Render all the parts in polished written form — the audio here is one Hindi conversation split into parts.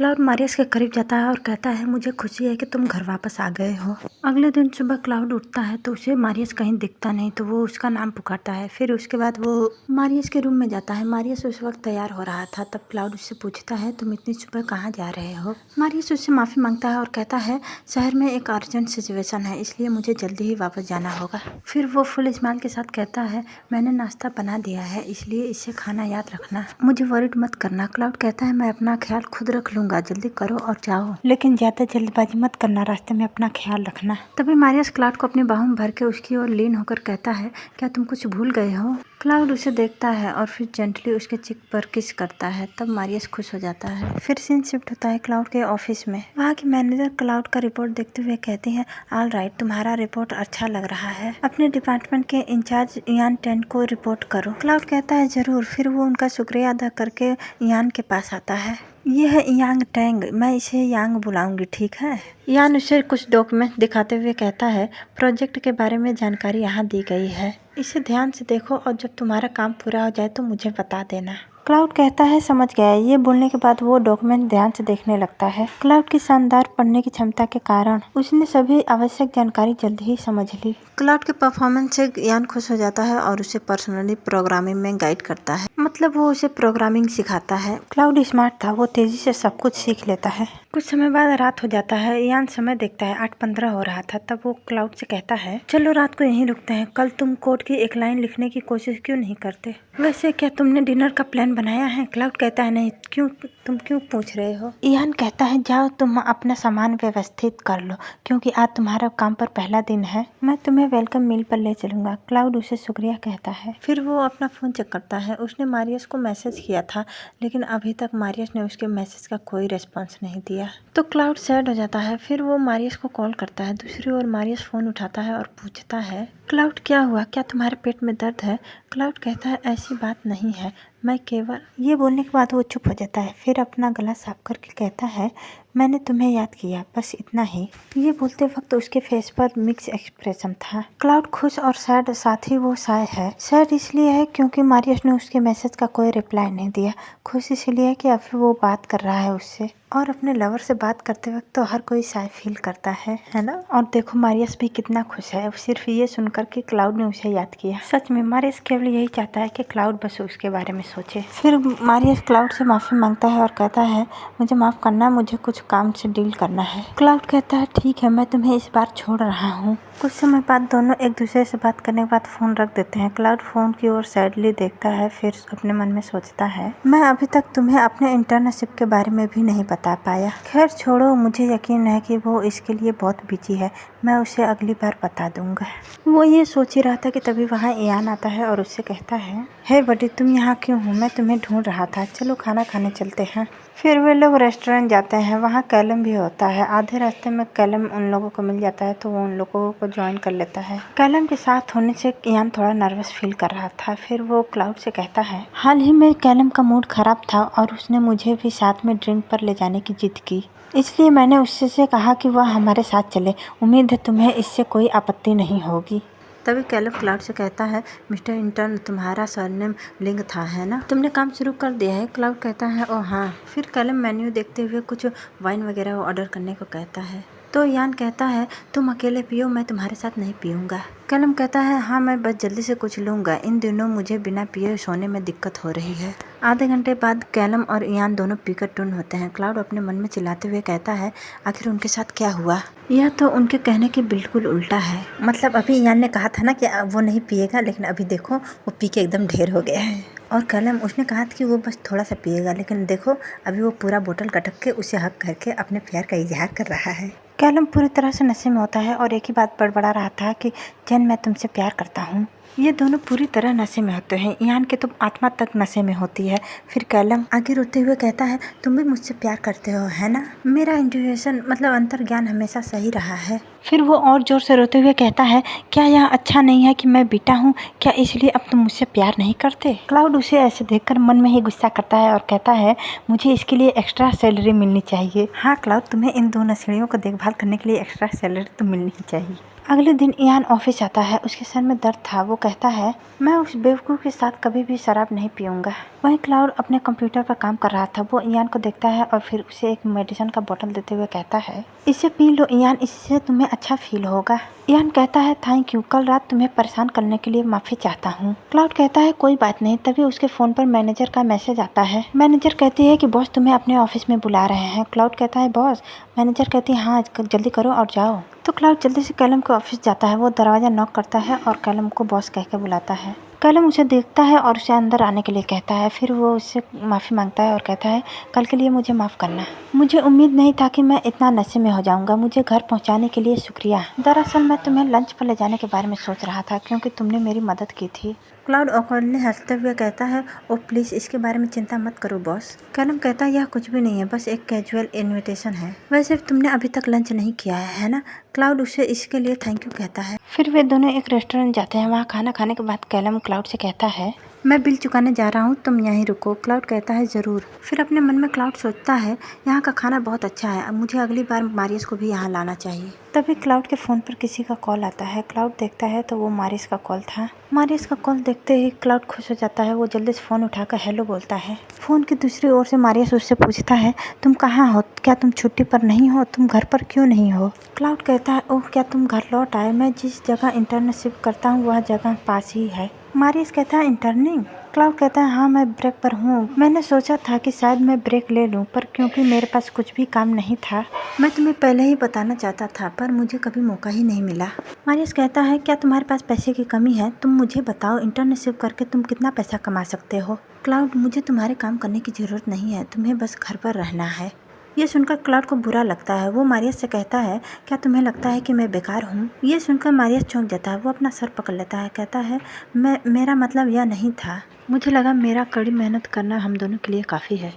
क्लाउड मारियस के करीब जाता है और कहता है, मुझे खुशी है कि तुम घर वापस आ गए हो। अगले दिन सुबह क्लाउड उठता है तो उसे मारियस कहीं दिखता नहीं, तो वो उसका नाम पुकारता है। फिर उसके बाद वो मारियस के रूम में जाता है। मारियस उस वक्त तैयार हो रहा था। तब क्लाउड उससे पूछता है, तुम इतनी सुबह कहाँ जा रहे हो। मारियस उससे माफ़ी मांगता है और कहता है, शहर में एक अर्जेंट सिचुएशन है, इसलिए मुझे जल्दी ही वापस जाना होगा। फिर वो फुल स्माइल के साथ कहता है, मैंने नाश्ता बना दिया है, इसलिए इसे खाना याद रखना, मुझे वरीड मत करना। क्लाउड कहता है, मैं अपना ख्याल खुद रख लूंगा, जल्दी करो और जाओ, लेकिन ज्यादा जल्दबाजी मत करना, रास्ते में अपना ख्याल रखना। तभी मारियस क्लाउड को अपनी बाहों में भर के उसकी ओर लीन होकर कहता है, क्या तुम कुछ भूल गए हो। क्लाउड उसे देखता है और फिर जेंटली उसके चिक पर किस करता है। तब मारियस खुश हो जाता है। फिर सीन शिफ्ट होता है क्लाउड के ऑफिस में। वहाँ की मैनेजर क्लाउड का रिपोर्ट देखते हुए कहती है, ऑल राइट, तुम्हारा रिपोर्ट अच्छा लग रहा है, अपने डिपार्टमेंट के इंचार्ज इयान टेंट को रिपोर्ट करो। क्लाउड कहता है, जरूर। फिर वो उनका शुक्रिया अदा करके इयान के पास आता है। ये है यांग टैंग, मैं इसे यांग बुलाऊंगी, ठीक है। यान उसे कुछ डॉक्यूमेंट दिखाते हुए कहता है, प्रोजेक्ट के बारे में जानकारी यहाँ दी गई है, इसे ध्यान से देखो और जब तुम्हारा काम पूरा हो जाए तो मुझे बता देना। क्लाउड कहता है, समझ गया। ये बोलने के बाद वो डॉक्यूमेंट ध्यान से देखने लगता है। क्लाउड की शानदार पढ़ने की क्षमता के कारण उसने सभी आवश्यक जानकारी जल्दी ही समझ ली। क्लाउड के परफॉर्मेंस से यान खुश हो जाता है और उसे पर्सनली प्रोग्रामिंग में गाइड करता है, मतलब वो उसे प्रोग्रामिंग सिखाता है। क्लाउड स्मार्ट था, वो तेजी से सब कुछ सीख लेता है। कुछ समय बाद रात हो जाता है। यान समय देखता है, 8:15 हो रहा था। तब वो क्लाउड से कहता है, चलो रात को यहीं रुकते हैं, कल तुम कोड की एक लाइन लिखने की कोशिश क्यों नहीं करते। वैसे क्या तुमने डिनर का प्लान बनाया है। क्लाउड कहता है, नहीं, क्यों, तुम क्यों पूछ रहे हो। यान कहता है, जाओ तुम अपना सामान व्यवस्थित कर लो, क्योंकि आज तुम्हारा काम पर पहला दिन है, मैं तुम्हें वेलकम मील पर ले चलूंगा। क्लाउड उसे शुक्रिया कहता है। फिर वो अपना फोन चेक करता है। उसने मारियस को मैसेज किया था, लेकिन अभी तक मारियस ने उसके मैसेज का कोई रेस्पॉन्स नहीं दिया, तो क्लाउड सैड हो जाता है। फिर वो मारियस को कॉल करता है। दूसरी ओर मारियस फोन उठाता है और पूछता है, क्लाउड क्या हुआ, क्या तुम्हारे पेट में दर्द है। क्लाउड कहता है, ऐसी बात नहीं है, मैं केवल। ये बोलने के बाद वो चुप हो जाता है। फिर अपना गला साफ करके कहता है, मैंने तुम्हें याद किया, बस इतना ही। ये बोलते वक्त उसके फेस पर मिक्स एक्सप्रेशन था। क्लाउड खुश और सैड, साथ ही वो शाय है। सैड इसलिए है क्योंकि मारियस ने उसके मैसेज का कोई रिप्लाई नहीं दिया। खुश इसलिए कि अभी वो बात कर रहा है उससे, और अपने लवर से बात करते वक्त तो हर कोई शाय फील करता है ना। और देखो मारियस भी कितना खुश है, सिर्फ ये सुनकर कि क्लाउड ने उसे याद किया। सच में मारियस केवल यही चाहता है कि क्लाउड बस उसके बारे में सोचे। फिर मारियस क्लाउड से माफी मांगता है और कहता है, मुझे माफ करना, मुझे कुछ काम से डील करना है। क्लाउड कहता है, ठीक है, मैं तुम्हें इस बार छोड़ रहा हूँ। कुछ समय बाद दोनों एक दूसरे से बात करने के बाद फोन रख देते हैं। क्लाउड फोन की ओर सैडली देखता है, फिर अपने मन में सोचता है, मैं अभी तक तुम्हें अपने इंटर्नशिप के बारे में भी नहीं बता पाया। खैर छोड़ो, मुझे यकीन है कि वो इसके लिए बहुत बिजी है, मैं उसे अगली बार बता दूंगा। वो ये सोच ही रहा था कि तभी वहाँ इयान आता है और उससे कहता है, हे बडी, तुम यहाँ क्यों हो, मैं तुम्हें ढूंढ रहा था, चलो खाना खाने चलते हैं। फिर वे लोग रेस्टोरेंट जाते हैं। वहाँ कैलम भी होता है। आधे रास्ते में कैलम उन लोगों को मिल जाता है, तो वो उन लोगों को ज्वाइन कर लेता है। कैलम के साथ होने से इयान थोड़ा नर्वस फील कर रहा था। फिर वो क्लाउड से कहता है, हाल ही में कैलम का मूड खराब था और उसने मुझे भी साथ में ड्रिंक पर ले जाने की जिद की, इसलिए मैंने उससे कहा कि वह हमारे साथ चले। उम्मीद है तुम्हें इससे कोई आपत्ति नहीं होगी। तभी कैलम क्लाउड से कहता है, मिस्टर इंटर्न, तुम्हारा सरनेम लिंग था, है ना, तुमने काम शुरू कर दिया है। क्लाउड कहता है, ओह हाँ। फिर कैलम मेन्यू देखते हुए कुछ वाइन वगैरह ऑर्डर करने को कहता है, तो यान कहता है, तुम अकेले पियो, मैं तुम्हारे साथ नहीं पीऊँगा। कैलम कहता है, हाँ, मैं बस जल्दी से कुछ लूँगा, इन दिनों मुझे बिना पिए सोने में दिक्कत हो रही है। आधे घंटे बाद कैलम और इयान दोनों पीकर टुन होते हैं। क्लाउड अपने मन में चिल्लाते हुए कहता है, आखिर उनके साथ क्या हुआ। यह तो उनके कहने के बिल्कुल उल्टा है। मतलब अभी इयान ने कहा था ना कि वो नहीं पिएगा, लेकिन अभी देखो वो पी के एकदम ढेर हो गया है। और कैलम, उसने कहा था कि वो बस थोड़ा सा पिएगा, लेकिन देखो अभी वो पूरा बोतल गटक के उसे हक करके अपने प्यार का इजहार कर रहा है। कैलम पूरी तरह से नशे में होता है और एक ही बात बड़बड़ा रहा था कि जैन, मैं तुमसे प्यार करता हूँ। ये दोनों पूरी तरह नशे में होते हैं। इयान की तो आत्मा तक नशे में होती है। फिर कैलम आगे रोते हुए कहता है, तुम भी मुझसे प्यार करते हो, है ना। मेरा इंट्यूशन मतलब अंतर्ज्ञान हमेशा सही रहा है। फिर वो और जोर से रोते हुए कहता है, क्या यह अच्छा नहीं है कि मैं बेटा हूँ, क्या इसलिए अब तुम मुझसे प्यार नहीं करते। क्लाउड उसे ऐसे देखकर मन में ही गुस्सा करता है और कहता है, मुझे इसके लिए एक्स्ट्रा सैलरी मिलनी चाहिए। हाँ क्लाउड, तुम्हें इन दो नशेड़ियों को देखभाल करने के लिए एक्स्ट्रा सैलरी तो मिलनी ही चाहिए। अगले दिन इयान ऑफिस आता है। उसके सर में दर्द था। वो कहता है मैं उस बेवकूफ़ के साथ कभी भी शराब नहीं पीऊँगा। वहीं क्लाउड अपने कंप्यूटर पर काम कर रहा था। वो इयान को देखता है और फिर उसे एक मेडिसिन का बोतल देते हुए कहता है इसे पी लो इयान, इससे तुम्हें अच्छा फील होगा। इयान कहता है थैंक यू, कल रात तुम्हें परेशान करने के लिए माफ़ी चाहता हूँ। क्लाउड कहता है कोई बात नहीं। तभी उसके फ़ोन पर मैनेजर का मैसेज आता है। मैनेजर कहती है कि बॉस तुम्हें अपने ऑफिस में बुला रहे हैं। क्लाउड कहता है बॉस? मैनेजर कहती है हाँ जल्दी करो और जाओ। तो क्लाउड जल्दी से कैलम के ऑफिस जाता है। वो दरवाज़ा नॉक करता है और कैलम को बॉस कह के बुलाता है। कैलम उसे देखता है और उसे अंदर आने के लिए कहता है। फिर वो उससे माफ़ी मांगता है और कहता है कल के लिए मुझे माफ़ करना। मुझे उम्मीद नहीं था कि मैं इतना नशे में हो जाऊंगा। मुझे घर पहुंचाने के लिए शुक्रिया। दरअसल मैं तुम्हें लंच पर ले जाने के बारे में सोच रहा था क्योंकि तुमने मेरी मदद की थी। क्लाउड ऑकवर्डली हंसते हुए कहता है ओ प्लीज़ इसके बारे में चिंता मत करो बॉस। कैलम कहता है यह कुछ भी नहीं है, बस एक कैजुअल इनविटेशन है। वैसे तुमने अभी तक लंच नहीं किया है ना? क्लाउड उसे इसके लिए थैंक यू कहता है। फिर वे दोनों एक रेस्टोरेंट जाते हैं। वहाँ खाना खाने के बाद कैलम क्लाउड से कहता है मैं बिल चुकाने जा रहा हूँ, तुम यहीं रुको। क्लाउड कहता है ज़रूर। फिर अपने मन में क्लाउड सोचता है यहाँ का खाना बहुत अच्छा है, अब मुझे अगली बार मारियस को भी यहाँ लाना चाहिए। तभी क्लाउड के फ़ोन पर किसी का कॉल आता है। क्लाउड देखता है तो वो मारियस का कॉल था। मारियस का कॉल देखते ही क्लाउड खुश हो जाता है। वो जल्दी से फ़ोन उठाकर हेलो बोलता है। फ़ोन की दूसरी ओर से मारियस उससे पूछता है तुम कहाँ हो? क्या तुम छुट्टी पर नहीं हो? तुम घर पर क्यों नहीं हो? क्लाउड कहता है ओह क्या तुम घर लौट आए? मैं जिस जगह इंटर्नशिप करता हूँ वह जगह पास ही है। मारियस कहता है इंटर्निंग? क्लाउड कहता है हाँ मैं ब्रेक पर हूँ। मैंने सोचा था कि शायद मैं ब्रेक ले लूँ, पर क्योंकि मेरे पास कुछ भी काम नहीं था मैं तुम्हें पहले ही बताना चाहता था, पर मुझे कभी मौका ही नहीं मिला। मारियस कहता है क्या तुम्हारे पास पैसे की कमी है? तुम मुझे बताओ इंटर्नशिप करके तुम कितना पैसा कमा सकते हो? क्लाउड मुझे तुम्हारे काम करने की ज़रूरत नहीं है, तुम्हें बस घर पर रहना है। ये सुनकर क्लाउड को बुरा लगता है। वो मारियस से कहता है क्या तुम्हें लगता है कि मैं बेकार हूँ? ये सुनकर मारियस चौंक जाता है। वो अपना सर पकड़ लेता है, कहता है मेरा मतलब यह नहीं था, मुझे लगा मेरा कड़ी मेहनत करना हम दोनों के लिए काफ़ी है।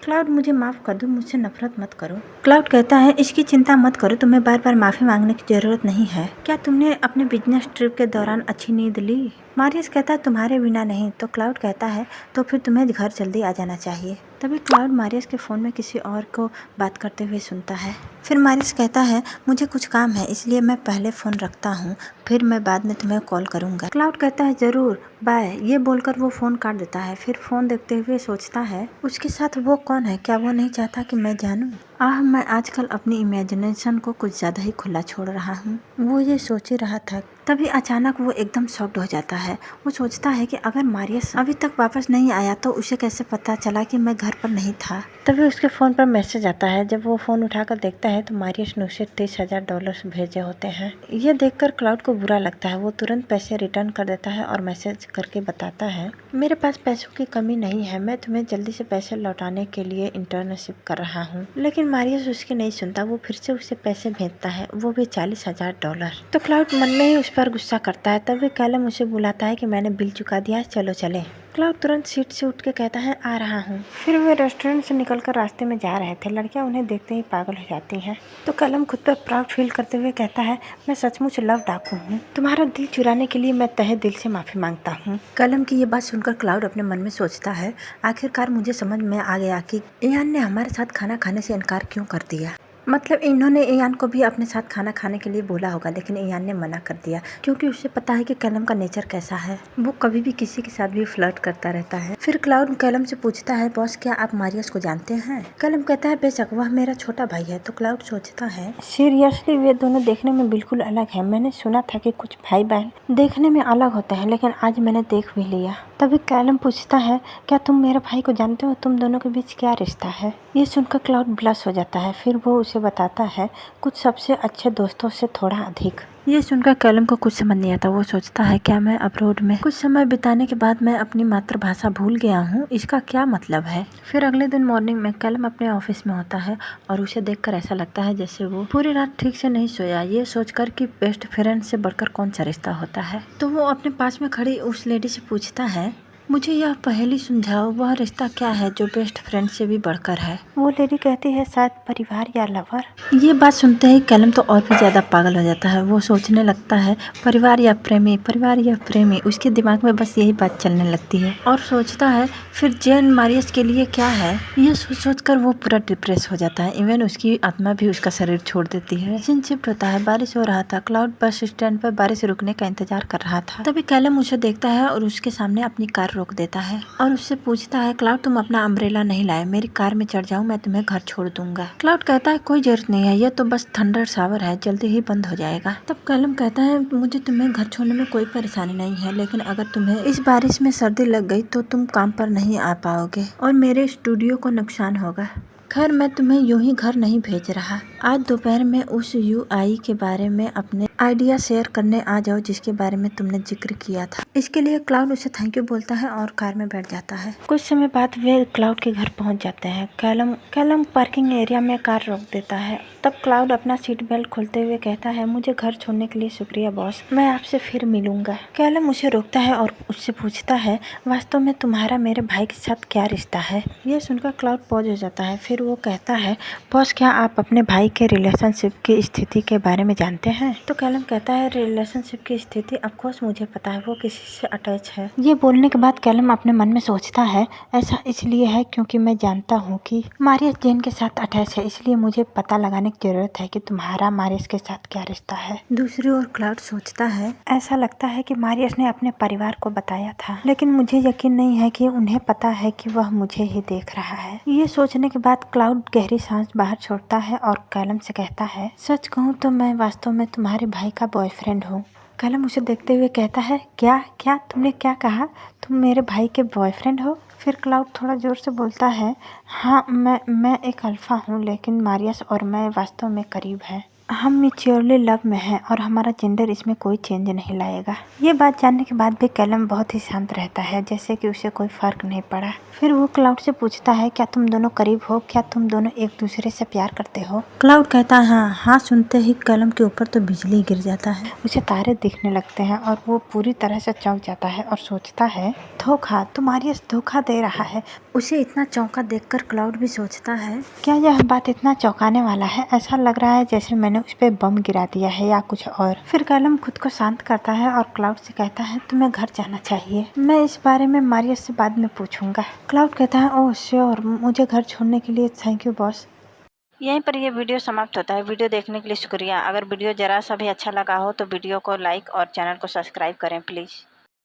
क्लाउड मुझे माफ़ कर दो, मुझसे नफरत मत करो। क्लाउड कहता है इसकी चिंता मत करो, तुम्हें बार बार माफ़ी मांगने की ज़रूरत नहीं है। क्या तुमने अपने बिजनेस ट्रिप के दौरान अच्छी नींद ली? मारियस कहता है तुम्हारे बिना नहीं। तो क्लाउड कहता है तो फिर तुम्हें घर जल्दी आ जाना चाहिए। तभी क्लाउड मारियस के फ़ोन में किसी और को बात करते हुए सुनता है। फिर मारियस कहता है मुझे कुछ काम है इसलिए मैं पहले फ़ोन रखता हूँ, फिर मैं बाद में तुम्हें कॉल करूँगा। क्लाउड कहता है ज़रूर बाय। ये बोलकर वो फ़ोन काट देता है। फिर फ़ोन देखते हुए सोचता है उसके साथ वो कौन है? क्या वो नहीं चाहता कि मैं जानूँ? मैं आजकल अपनी इमेजिनेशन को कुछ ज़्यादा ही खुला छोड़ रहा हूँ। वो ये सोच ही रहा था तभी अचानक वो एकदम शॉक्ड हो जाता है। वो सोचता है कि अगर मारियस अभी तक वापस नहीं आया तो उसे कैसे पता चला कि मैं घर पर नहीं था। तभी उसके फ़ोन पर मैसेज आता है। जब वो फ़ोन उठाकर देखता है तो मारियस ने उसे $30,000 भेजे होते हैं। ये देखकर क्लाउड को बुरा लगता है। वो तुरंत पैसे रिटर्न कर देता है और मैसेज करके बताता है मेरे पास पैसों की कमी नहीं है, मैं तुम्हें जल्दी से पैसे लौटाने के लिए इंटर्नशिप कर रहा हूँ। लेकिन मारियस उसकी नहीं सुनता। वो फिर से उसे पैसे भेजता है, वो भी $40,000। तो क्लाउड मन में ही उस पर गुस्सा करता है। तभी कैलम उसे बुलाता है कि मैंने बिल चुका दिया, चलो चले। क्लाउड तुरंत सीट से उठ के कहता है आ रहा हूँ। फिर वे रेस्टोरेंट से निकलकर रास्ते में जा रहे थे। लड़कियां उन्हें देखते ही पागल हो जाती हैं। तो कैलम खुद पर प्राउड फील करते हुए कहता है मैं सचमुच लव डाकू हूँ, तुम्हारा दिल चुराने के लिए मैं तहे दिल से माफ़ी मांगता हूँ। कैलम की ये बात सुनकर क्लाउड अपने मन में सोचता है आखिरकार मुझे समझ में आ गया कि इयान ने हमारे साथ खाना खाने से इनकार क्यों कर दिया। मतलब इन्होंने इयान को भी अपने साथ खाना खाने के लिए बोला होगा, लेकिन इयान ने मना कर दिया क्योंकि उसे पता है कि कैलम का नेचर कैसा है। वो कभी भी किसी के साथ भी फ्लर्ट करता रहता है। फिर क्लाउड कैलम से पूछता है बॉस क्या आप मारियस को जानते हैं? कैलम कहता है बेशक, वह मेरा छोटा भाई है। तो क्लाउड सोचता है सीरियसली वे दोनों देखने में बिल्कुल अलग है। मैंने सुना था कि कुछ भाई बहन देखने में अलग होते हैं, लेकिन आज मैंने देख भी लिया। तभी कैलम पूछता है क्या तुम मेरे भाई को जानते हो? तुम दोनों के बीच क्या रिश्ता है? ये सुनकर क्लाउड ब्लश हो जाता है। फिर वो उसे बताता है कुछ सबसे अच्छे दोस्तों से थोड़ा अधिक। ये सुनकर कैलम को कुछ समझ नहीं आता। वो सोचता है क्या मैं अब्रोड में कुछ समय बिताने के बाद मैं अपनी मातृभाषा भूल गया हूँ? इसका क्या मतलब है? फिर अगले दिन मॉर्निंग में कैलम अपने ऑफिस में होता है और उसे देखकर ऐसा लगता है जैसे वो पूरी रात ठीक से नहीं सोया, ये सोचकर कि बेस्ट फ्रेंड से बढ़कर कौन सा रिश्ता होता है। तो वो अपने पास में खड़ी उस लेडी से पूछता है मुझे यह पहेली सुलझाओ, वह रिश्ता क्या है जो बेस्ट फ्रेंड से भी बढ़कर है। वो लेडी कहती है शायद परिवार या लवर। ये बात सुनते ही कैलम तो और भी ज्यादा पागल हो जाता है। वो सोचने लगता है परिवार या प्रेमी, परिवार या प्रेमी। उसके दिमाग में बस यही बात चलने लगती है और सोचता है फिर जेन मारियस के लिए क्या है। ये सोच कर वो पूरा डिप्रेस हो जाता है। इवन उसकी आत्मा भी उसका शरीर छोड़ देती है। सीन शिफ्ट होता है। बारिश हो रहा था। क्लाउड बस स्टैंड पर बारिश रुकने का इंतजार कर रहा था। तभी कैलम उसे देखता है और उसके सामने अपनी कार रोक देता है और उससे पूछता है क्लाउड तुम अपना अम्ब्रेला नहीं लाए, मेरी कार में चढ़ जाओ, मैं तुम्हें घर छोड़ दूंगा। क्लाउड कहता है कोई जरूरत नहीं है, ये तो बस थंडर शावर है, जल्दी ही बंद हो जाएगा। तब कैलम कहता है मुझे तुम्हें घर छोड़ने में कोई परेशानी नहीं है, लेकिन अगर तुम्हें इस बारिश में सर्दी लग गई तो तुम काम पर नहीं आ पाओगे और मेरे स्टूडियो को नुकसान होगा। खैर मैं तुम्हें यूं ही घर नहीं भेज रहा। आज दोपहर में उस यूआई के बारे में अपने आइडिया शेयर करने आ जाओ जिसके बारे में तुमने जिक्र किया था। इसके लिए क्लाउड उसे थैंक यू बोलता है और कार में बैठ जाता है। कुछ समय बाद वे क्लाउड के घर पहुंच जाते हैं। कैलम पार्किंग एरिया में कार रोक देता है। तब क्लाउड अपना सीट बेल्ट खोलते हुए कहता है मुझे घर छोड़ने के लिए शुक्रिया बॉस, मैं आपसे फिर मिलूंगा। कैलम उसे रोकता है और उससे पूछता है वास्तव में तुम्हारा मेरे भाई के साथ क्या रिश्ता है। यह सुनकर क्लाउड पॉज हो जाता है। फिर वो कहता है बॉस क्या आप अपने भाई के रिलेशनशिप की स्थिति के बारे में जानते हैं। तो कैलम कहता है रिलेशनशिप की स्थिति ऑफकोर्स मुझे पता है, वो किसी से अटैच है। ये बोलने के बाद कैलम अपने मन में सोचता है ऐसा इसलिए है क्योंकि मैं जानता हूँ कि मारियस जेन के साथ अटैच है, इसलिए मुझे पता लगाने की जरूरत है कि तुम्हारा मारियस के साथ क्या रिश्ता है। दूसरी ओर क्लाउड सोचता है ऐसा लगता है कि मारियस ने अपने परिवार को बताया था, लेकिन मुझे यकीन नहीं है कि उन्हें पता है कि वह मुझे ही देख रहा है। ये सोचने के बाद क्लाउड गहरी सांस बाहर छोड़ता है और कैलम से कहता है सच कहूँ तो मैं वास्तव में तुम्हारे भाई का बॉयफ्रेंड हूँ। कैलम उसे देखते हुए कहता है क्या क्या तुमने क्या कहा, तुम मेरे भाई के बॉयफ्रेंड हो। फिर क्लाउड थोड़ा जोर से बोलता है हाँ मैं एक अल्फा हूँ, लेकिन मारियस और मैं वास्तव में करीब है। हम म्यूचुअली लव में हैं और हमारा जेंडर इसमें कोई चेंज नहीं लाएगा। ये बात जानने के बाद भी कैलम बहुत ही शांत रहता है, जैसे कि उसे कोई फर्क नहीं पड़ा। फिर वो क्लाउड से पूछता है क्या तुम दोनों करीब हो, क्या तुम दोनों एक दूसरे से प्यार करते हो। क्लाउड कहता है हाँ। सुनते ही कैलम के ऊपर तो बिजली गिर जाता है, उसे तारे दिखने लगते हैं और वो पूरी तरह से चौंक जाता है और सोचता है धोखा, तो मारियस धोखा दे रहा है। उसे इतना चौंका देखकर क्लाउड भी सोचता है क्या यह बात इतना चौंकाने वाला है, ऐसा लग रहा है जैसे मैंने उस पे बम गिरा दिया है या कुछ और। फिर कैलम खुद को शांत करता है और क्लाउड से कहता है तुम्हें घर जाना चाहिए, मैं इस बारे में मारियस से बाद में पूछूंगा। क्लाउड कहता है ओह श्योर, मुझे घर छोड़ने के लिए थैंक यू बॉस। यहीं पर यह वीडियो समाप्त होता है। वीडियो देखने के लिए शुक्रिया। अगर वीडियो जरा सा भी अच्छा लगा हो तो वीडियो को लाइक और चैनल को सब्सक्राइब करें प्लीज़।